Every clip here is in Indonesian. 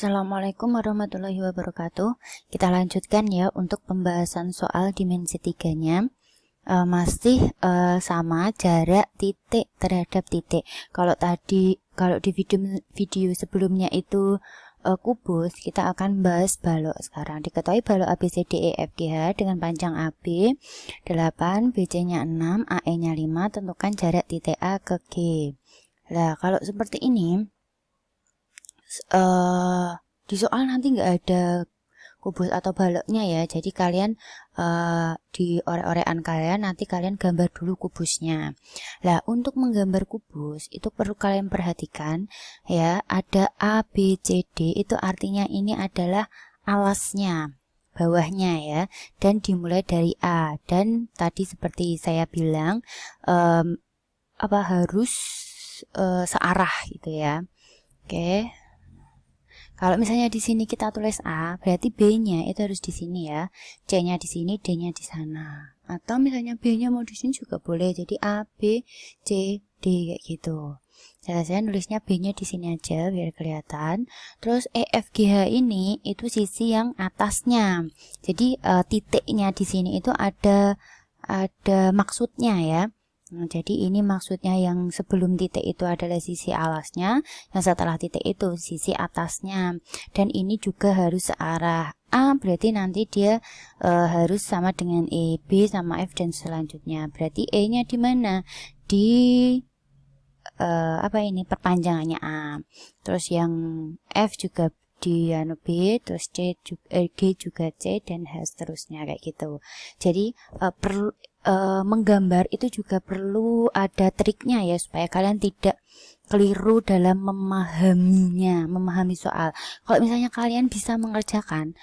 Assalamualaikum warahmatullahi wabarakatuh. Kita lanjutkan ya untuk pembahasan soal dimensi 3-nya. Masih sama jarak titik terhadap titik. Kalau di video sebelumnya itu kubus, kita akan bahas balok. Sekarang diketahui balok ABCDEFGH dengan panjang AB 8, BC-nya 6, AE-nya 5, tentukan jarak titik A ke G. Nah, kalau seperti ini di soal nanti nggak ada kubus atau baloknya ya, jadi kalian di orek-orekan kalian nanti kalian gambar dulu kubusnya. Nah, untuk menggambar kubus itu perlu kalian perhatikan ya, ada A, B, C, D, itu artinya ini adalah alasnya, bawahnya ya, dan dimulai dari A. Dan tadi seperti saya bilang harus searah gitu ya. Oke. Kalau misalnya di sini kita tulis A, berarti B-nya itu harus di sini ya. C-nya di sini, D-nya di sana. Atau misalnya B-nya mau di sini juga boleh. Jadi A, B, C, D kayak gitu. Saya nulisnya B-nya di sini aja biar kelihatan. Terus E, F, G, H ini itu sisi yang atasnya. Jadi titiknya di sini itu ada maksudnya ya. Nah, jadi ini maksudnya yang sebelum titik itu adalah sisi alasnya, yang setelah titik itu sisi atasnya. Dan ini juga harus searah. A berarti nanti dia harus sama dengan E, B sama F dan selanjutnya. Berarti E-nya di mana? Di perpanjangannya A. Terus yang F juga di B, terus G juga C, dan H seterusnya kayak gitu. Jadi menggambar itu juga perlu ada triknya ya, supaya kalian tidak keliru dalam memahami soal. Kalau misalnya kalian bisa mengerjakan,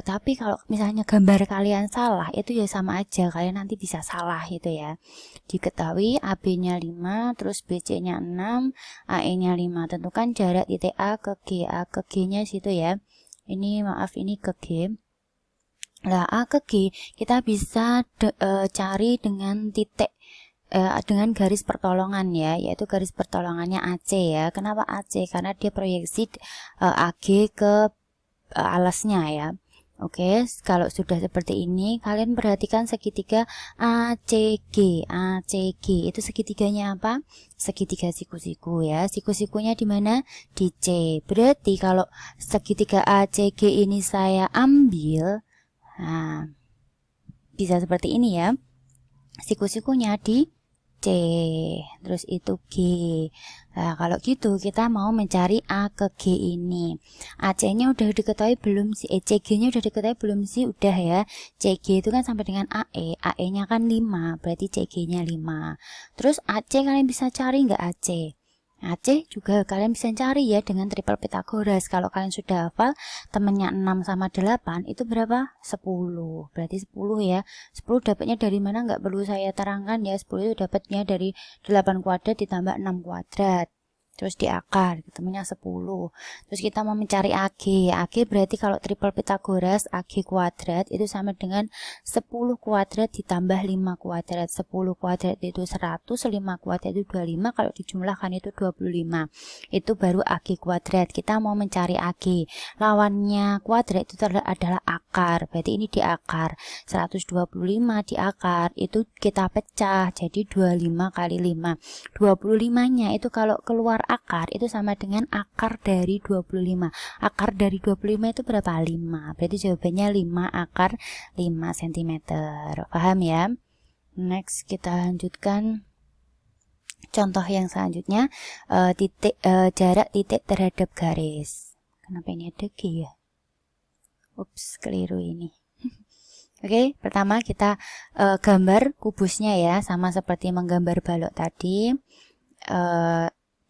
tapi kalau misalnya gambar kalian salah, itu ya sama aja, kalian nanti bisa salah gitu ya. Diketahui AB-nya 5, terus BC-nya 6, AE-nya 5. Tentukan jarak titik A ke G. A ke G-nya situ ya. Ini ke G. Nah, A ke G kita bisa cari dengan titik dengan garis pertolongan ya, yaitu garis pertolongannya AC ya. Kenapa AC? Karena dia proyeksi AG ke alasnya ya. Oke, kalau sudah seperti ini, kalian perhatikan segitiga ACG. ACG itu segitiganya apa? Segitiga siku-siku ya. Siku-sikunya di mana? Di C. Berarti kalau segitiga ACG ini saya ambil, nah, bisa seperti ini ya. Siku-sikunya di C, terus itu G. Nah, kalau gitu kita mau mencari A ke G ini. AC-nya udah diketahui belum sih? CG-nya udah diketahui belum sih? Udah ya. CG itu kan sampai dengan AE. AE-nya kan 5, berarti CG-nya 5. Terus AC kalian bisa cari nggak AC? AC juga kalian bisa cari ya dengan triple Pythagoras. Kalau kalian sudah hafal temennya 6 sama 8 itu berapa? 10. Berarti 10 ya. 10 dapatnya dari mana nggak perlu saya terangkan ya. 10 itu dapatnya dari 8 kuadrat ditambah 6 kuadrat. Terus di akar ketemunya 10. Terus kita mau mencari AG. AG berarti kalau triple Pythagoras AG kuadrat itu sama dengan 10 kuadrat ditambah 5 kuadrat. 10 kuadrat itu 100, 5 kuadrat itu 25, kalau dijumlahkan itu 25. Itu baru AG kuadrat. Kita mau mencari AG. Lawannya kuadrat itu adalah akar. Berarti ini di akar. 125 di akar itu kita pecah jadi 25 kali 5. 25-nya itu kalau keluar akar itu sama dengan akar dari 25. Akar dari 25 itu berapa? 5. Berarti jawabannya 5 akar 5 cm. Paham ya? Next kita lanjutkan contoh yang selanjutnya, jarak titik terhadap garis. Kenapa ini ada G ya? Ups, keliru ini. Oke, pertama kita gambar kubusnya ya, sama seperti menggambar balok tadi.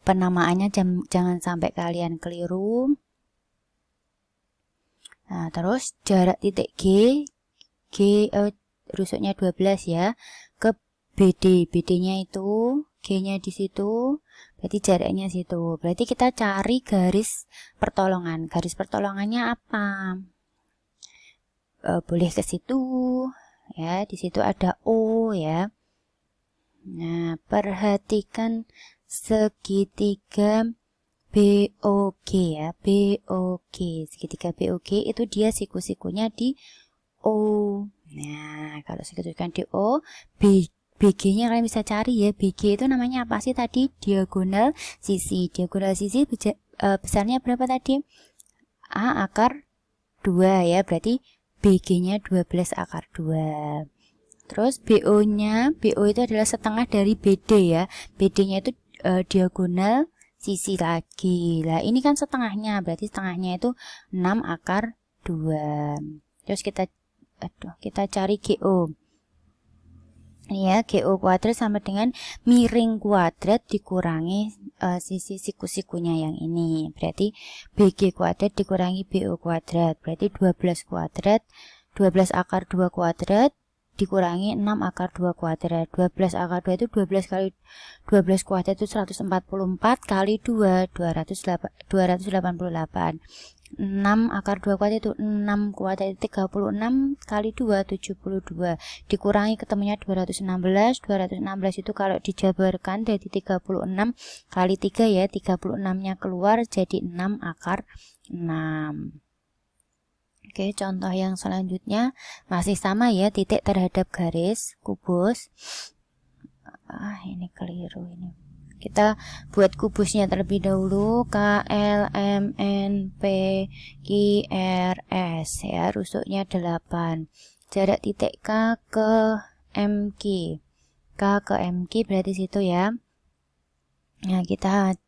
Penamaannya jangan sampai kalian keliru. Nah, terus jarak titik rusuknya 12 ya, ke BD. BD-nya itu, G-nya di situ, berarti jaraknya situ. Berarti kita cari garis pertolongan. Garis pertolongannya apa? Boleh ke situ ya, di situ ada O ya. Nah, perhatikan segitiga BOG ya, BOG. Segitiga BOG itu dia siku-sikunya di O. Nah, kalau segitiga di O, BG-nya kalian bisa cari ya. BG itu namanya apa sih tadi? Diagonal sisi. Diagonal sisi besarnya berapa tadi? A akar 2 ya, berarti BG-nya 12 akar 2. Terus BO-nya, BO itu adalah setengah dari BD ya. BD-nya itu diagonal sisi lagi. Lah, ini kan setengahnya, berarti setengahnya itu 6 akar 2. Terus kita cari GO. Ini ya, GO kuadrat sama dengan miring kuadrat dikurangi sisi siku-sikunya yang ini. Berarti BG kuadrat dikurangi BO kuadrat. Berarti 12 kuadrat, 12 akar 2 kuadrat dikurangi 6 akar 2 kuadrat. 12 akar 2 itu 12 kali 12 kuadrat itu 144 kali 2 288. 6 akar 2 kuadrat itu 6 kuadrat itu 36 kali 2 72. Dikurangi ketemunya 216. 216 itu kalau dijabarkan dari 36 kali 3 ya, 36-nya keluar jadi 6 akar 6. Oke, contoh yang selanjutnya masih sama ya, titik terhadap garis kubus. Ini keliru ini. Kita buat kubusnya terlebih dahulu. K, L, M, N, P, Q, R, S ya, rusuknya 8. Jarak titik K ke MQ. K ke MQ berarti situ ya. Nah, kita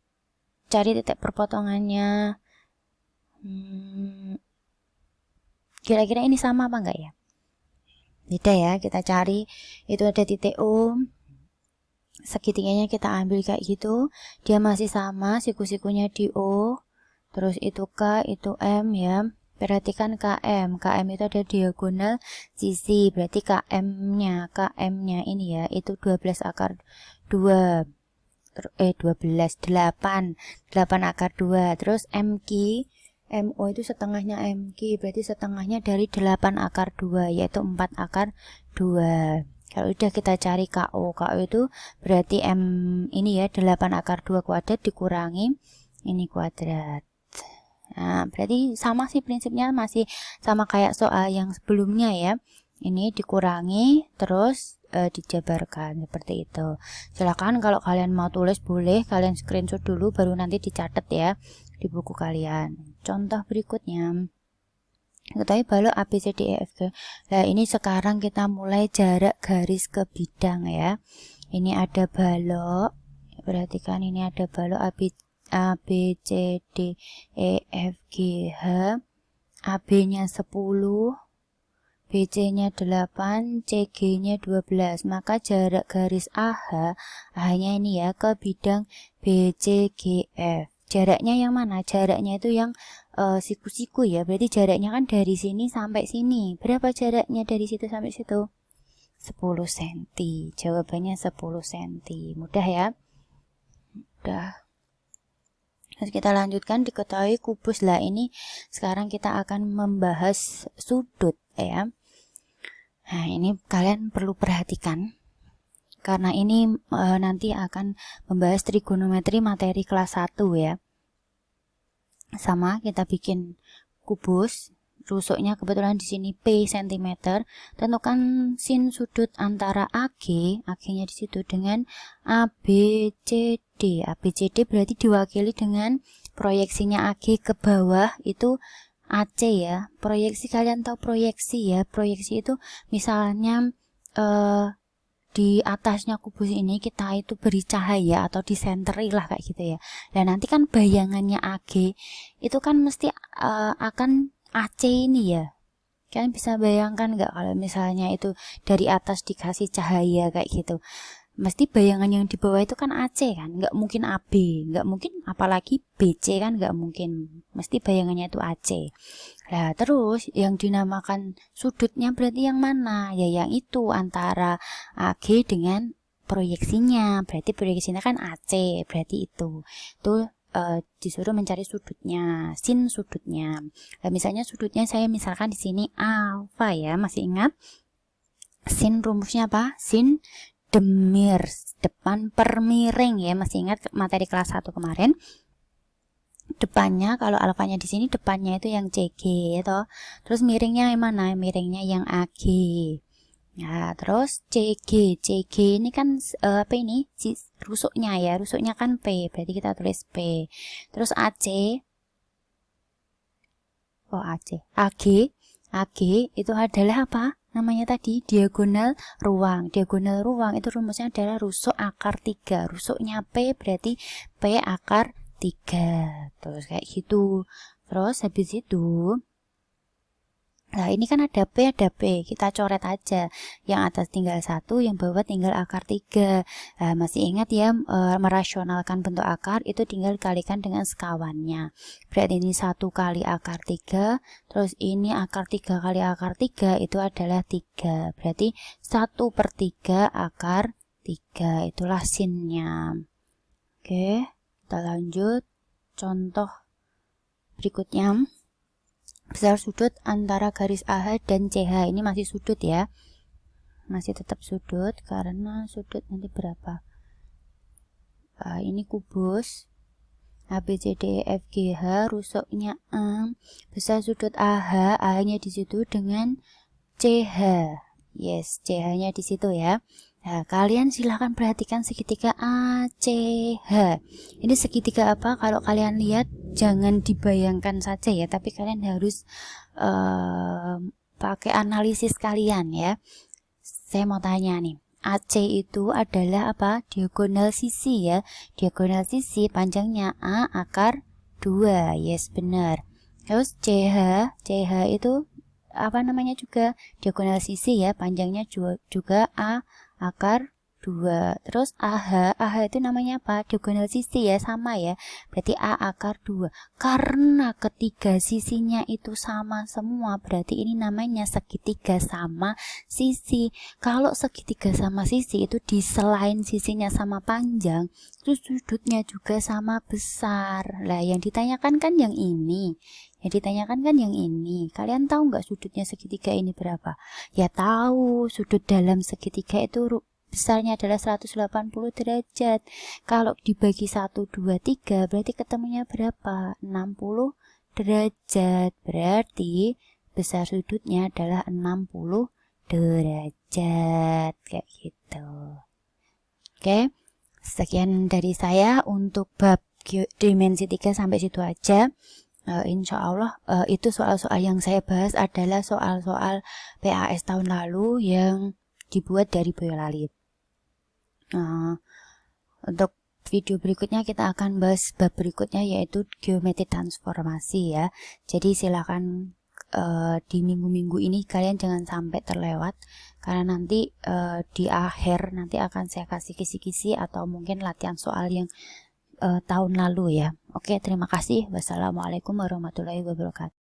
cari titik perpotongannya. Kira-kira ini sama apa enggak ya? Beda ya, kita cari. Itu ada titik O. Segitiganya kita ambil kayak gitu. Dia masih sama, siku-sikunya di O. Terus itu K, itu M ya. Perhatikan KM. KM itu ada diagonal sisi. Berarti KM-nya ini ya, itu 12 akar 2. 12, 8 akar 2. Terus MQ, MO itu setengahnya MQ, berarti setengahnya dari 8 akar 2, yaitu 4 akar 2. Kalau udah kita cari KO, KO itu berarti M ini ya, 8 akar 2 kuadrat dikurangi ini kuadrat. Nah, berarti sama sih prinsipnya, masih sama kayak soal yang sebelumnya ya. Ini dikurangi, terus dijabarkan seperti itu. Silakan kalau kalian mau tulis boleh, kalian screenshot dulu baru nanti dicatat ya di buku kalian. Contoh berikutnya, ketahui balok A, B, C, D, E, F, G. Nah, ini sekarang kita mulai jarak garis ke bidang ya. Ini ada balok, perhatikan ini ada balok A, B, C, D, E, F, G, H. AB-nya 10, BC-nya 8, CG-nya 12. Maka jarak garis AH, AH-nya ini ya, ke bidang BCGF. Jaraknya yang mana? Jaraknya itu yang siku-siku ya. Berarti jaraknya kan dari sini sampai sini. Berapa jaraknya dari situ sampai situ? 10 cm. Jawabannya 10 cm. Mudah ya? Mudah. Terus kita lanjutkan, diketahui kubus. Lah, ini sekarang kita akan membahas sudut ya. Nah, ini kalian perlu perhatikan karena ini nanti akan membahas trigonometri materi kelas 1 ya. Sama, kita bikin kubus, rusuknya kebetulan di sini P cm. Tentukan sin sudut antara AG-nya di situ dengan ABCD. ABCD berarti diwakili dengan proyeksinya AG ke bawah itu AC ya. Proyeksi, kalian tahu proyeksi ya. Proyeksi itu misalnya di atasnya kubus ini kita itu beri cahaya atau disenteri lah kayak gitu ya. Dan nanti kan bayangannya AG itu kan mesti akan AC ini ya. Kalian bisa bayangkan nggak kalau misalnya itu dari atas dikasih cahaya kayak gitu. Mesti bayangan yang di bawah itu kan AC kan, nggak mungkin AB, nggak mungkin, apalagi BC kan nggak mungkin, mesti bayangannya itu AC. Nah, terus yang dinamakan sudutnya berarti yang mana? Ya yang itu antara AG dengan proyeksinya, berarti proyeksinya kan AC, berarti itu disuruh mencari sudutnya, sin sudutnya. Nah, misalnya sudutnya saya misalkan di sini alfa ya, masih ingat? Sin rumusnya apa? Sin demir, depan per miring ya, masih ingat materi kelas 1 kemarin. depannya, kalau alfanya di sini depannya itu yang CG ya. Terus miringnya yang mana? Miringnya yang AG. Nah, terus CG ini kan apa ini? Rusuknya ya, rusuknya kan P, berarti kita tulis P. Terus AC, AG itu adalah apa? Namanya tadi diagonal ruang. Diagonal ruang itu rumusnya adalah rusuk akar 3. Rusuknya P berarti P akar 3. Terus kayak gitu. Terus habis itu, nah ini kan ada P, kita coret aja. Yang atas tinggal 1, yang bawah tinggal akar 3. Nah, masih ingat ya, merasionalkan bentuk akar itu tinggal dikalikan dengan sekawannya. Berarti ini 1 kali akar 3, terus ini akar 3 kali akar 3 itu adalah 3. Berarti 1/3 akar 3, itulah sinnya. Oke, kita lanjut. Contoh berikutnya. Besar sudut antara garis AH dan CH. Ini masih sudut ya. Masih tetap sudut karena sudut nanti berapa? Ini kubus. ABCDEFGH, rusuknya A. Besar sudut AH, AH-nya di situ dengan CH. Yes, CH-nya di situ ya. Nah, kalian silahkan perhatikan segitiga ACH. Ini segitiga apa? Kalau kalian lihat, jangan dibayangkan saja ya, tapi kalian harus pakai analisis kalian ya. Saya mau tanya nih, AC itu adalah apa? Diagonal sisi ya. Diagonal sisi panjangnya A akar 2. Yes, benar. Terus CH itu apa namanya juga? Diagonal sisi ya, panjangnya juga A akar 2. Terus AH itu namanya apa? Diagonal sisi ya, sama ya. Berarti A akar 2. Karena ketiga sisinya itu sama semua, berarti ini namanya segitiga sama sisi. Kalau segitiga sama sisi itu di selain sisinya sama panjang, terus sudutnya juga sama besar. Lah, yang ditanyakan kan yang ini. Yang ditanyakan kan yang ini. Kalian tahu nggak sudutnya segitiga ini berapa? Ya tahu, sudut dalam segitiga itu besarnya adalah 180 derajat. Kalau dibagi 1, 2, 3, berarti ketemunya berapa? 60 derajat. Berarti besar sudutnya adalah 60 derajat. Kayak gitu. Oke, sekian dari saya untuk bab dimensi 3 sampai situ aja. Insya Allah itu soal-soal yang saya bahas adalah soal-soal PAS tahun lalu yang dibuat dari Boyolali. Untuk video berikutnya kita akan bahas bab berikutnya, yaitu geometri transformasi ya. Jadi silakan di minggu-minggu ini kalian jangan sampai terlewat, karena nanti di akhir nanti akan saya kasih kisi-kisi atau mungkin latihan soal yang tahun lalu ya. Oke, terima kasih. Wassalamualaikum warahmatullahi wabarakatuh.